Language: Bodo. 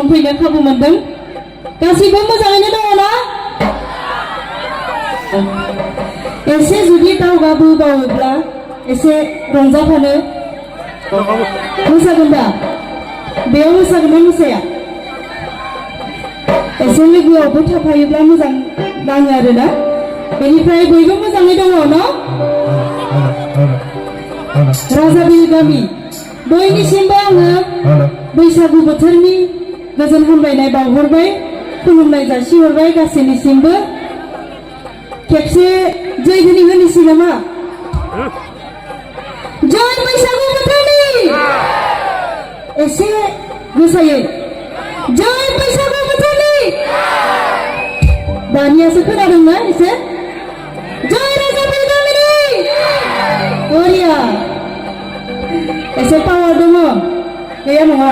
फैनो खाबु मोनदों गासिबो मोजाङैनो दङ ना एसे जुदि दावगाबोबावोब्ला एसे रंजाफानो मोसागोन दा बेयाव मोसागोन ना मोसाया एसे लोगोआवबो थाफायोब्ला मोजां नाङो आरोना बेनिफ्राय बयबो मोजाङै दङ न राजाबिल गामि बयनिसिमबो आङो बैसागु बोथोरनि गोजोन हामलायनाय बावहरबाय खुलुमनाय जासिहरबाय गासैनिसिमबो खेबसे जयगुनि होनोसै नामा जय बैसागु बोथोरनि एसे गोसायै जय बैसागु बोथोरनि दानियासो खोनादोंना एसे जय राजाबिल गामिनि बरिया एसे पावार दङ गैया नङा